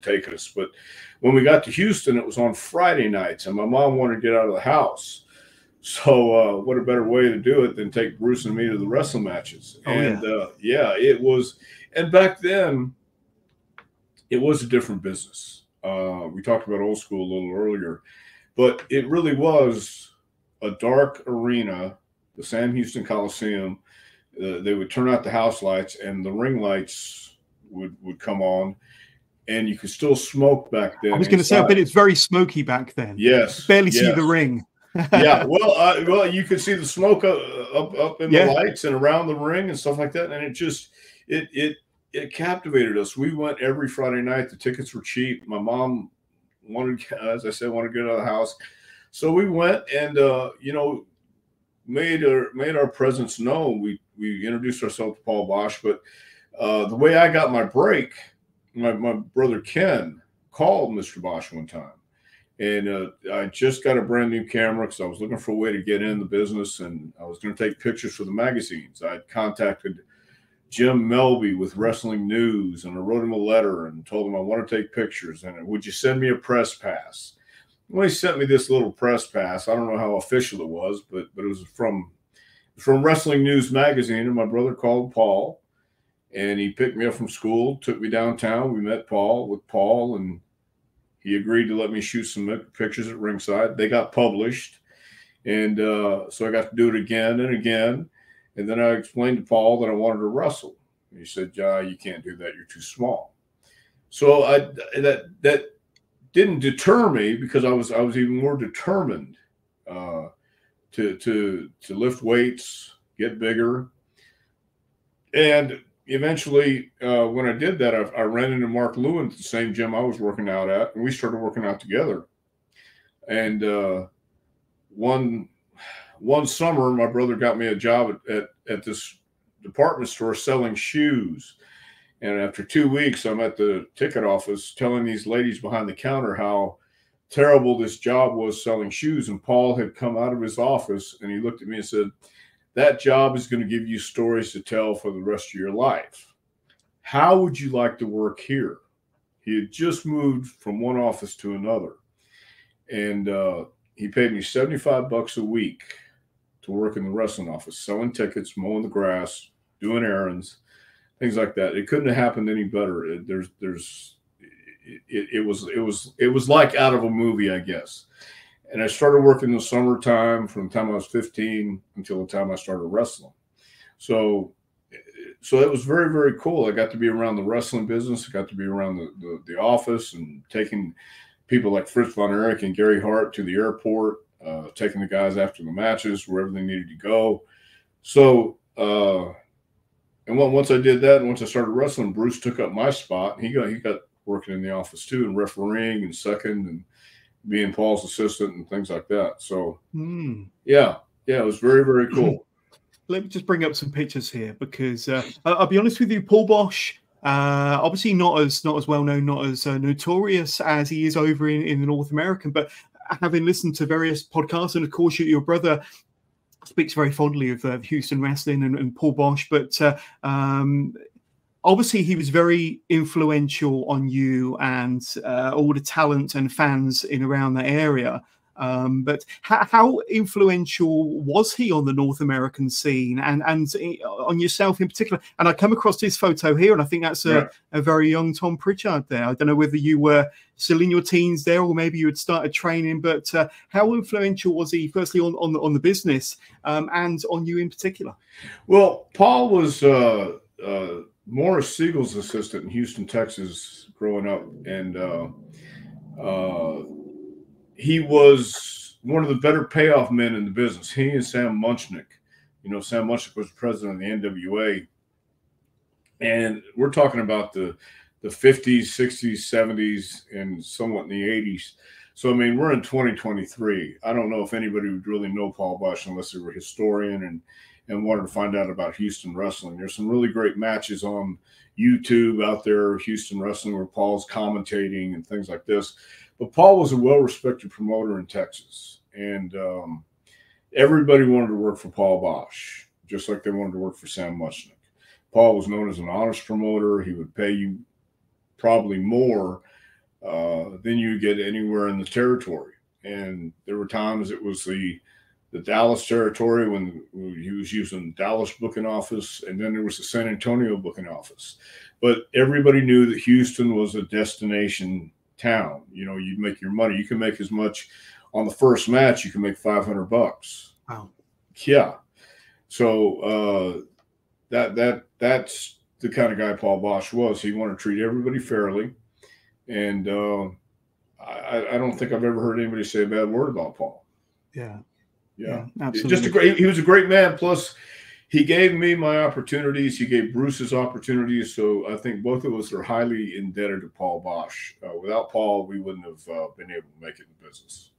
taken us. But when we got to Houston, it was on Friday nights, and my mom wanted to get out of the house. So what a better way to do it than take Bruce and me to the wrestling matches. And yeah, it was. And back then, it was a different business. We talked about old school a little earlier, but it really was a dark arena, the Sam Houston Coliseum. They would turn out the house lights, and the ring lights would come on, and you could still smoke back then. I was going to say, I bet it's very smoky back then. Yes, barely see the ring. Yeah, well, you could see the smoke up in the lights and around the ring and stuff like that, and it just it captivated us. We went every Friday night. The tickets were cheap. My mom wanted, as I said, wanted to get out of the house, so we went and you know, made our presence known. We introduced ourselves to Paul Boesch, but the way I got my break, my brother Ken called Mr. Boesch one time. And I just got a brand new camera because I was looking for a way to get in the business, and I was going to take pictures for the magazines. I contacted Jim Melby with Wrestling News, and I wrote him a letter and told him I want to take pictures, and would you send me a press pass? Well, he sent me this little press pass. I don't know how official it was, but it was from Wrestling News magazine, and my brother called Paul, and he picked me up from school, took me downtown. We met with Paul, and he agreed to let me shoot some pictures at ringside. They got published, and so I got to do it again and again. And then I explained to Paul that I wanted to wrestle. And he said, you can't do that. You're too small. So that didn't deter me, because I was even more determined to lift weights, get bigger. And eventually, when I did that, I ran into Mark Lewin at the same gym I was working out at, and we started working out together. And one summer, my brother got me a job at this department store selling shoes. And after 2 weeks, I'm at the ticket office telling these ladies behind the counter how terrible this job was selling shoes. And Paul had come out of his office, and he looked at me and said, "That job is going to give you stories to tell for the rest of your life. How would you like to work here?" He had just moved from one office to another. And he paid me $75 a week to work in the wrestling office, selling tickets, mowing the grass, doing errands, things like that. It couldn't have happened any better. It was like out of a movie, I guess. And I started working in the summertime from the time I was 15 until the time I started wrestling. So it was very, very cool. I got to be around the wrestling business. I got to be around the office and taking people like Fritz von Erich and Gary Hart to the airport, taking the guys after the matches wherever they needed to go. So, and once I did that, and once I started wrestling, Bruce took up my spot. He got working in the office too, and refereeing and second, and being Paul's assistant and things like that. So yeah, it was very, very cool. Let me just bring up some pictures here, because I'll be honest with you, Paul Boesch, obviously not as well known, not as notorious as he is over in the North American, but having listened to various podcasts, and of course your brother speaks very fondly of Houston Wrestling and Paul Boesch, but obviously he was very influential on you and all the talent and fans in around that area. But how influential was he on the North American scene and on yourself in particular? And I come across this photo here, and I think that's a very young Tom Prichard there. I don't know whether you were still in your teens there, or maybe you had started training, but how influential was he, firstly on the business and on you in particular? Well, Paul was Morris Siegel's assistant in Houston, Texas, growing up, and he was one of the better payoff men in the business. He and Sam Munchnick. You know, Sam Munchnick was president of the NWA, and we're talking about the 50s, 60s, 70s, and somewhat in the 80s. So, I mean, we're in 2023. I don't know if anybody would really know Paul Boesch unless they were a historian and wanted to find out about Houston wrestling. There's some really great matches on YouTube out there, Houston wrestling, where Paul's commentating and things like this. But Paul was a well-respected promoter in Texas, and everybody wanted to work for Paul Boesch, just like they wanted to work for Sam Munchnick. Paul was known as an honest promoter. He would pay you probably more than you get anywhere in the territory. And there were times it was the Dallas territory when he was using Dallas booking office, and then there was the San Antonio booking office. But everybody knew that Houston was a destination town. You know, you'd make your money. You can make as much on the first match. You can make $500. Wow. Yeah. So that's the kind of guy Paul Boesch was. He wanted to treat everybody fairly, and I don't think I've ever heard anybody say a bad word about Paul. Yeah. Yeah, absolutely. He was a great man. Plus, he gave me my opportunities. He gave Bruce his opportunities. So I think both of us are highly indebted to Paul Boesch. Without Paul, we wouldn't have been able to make it in business.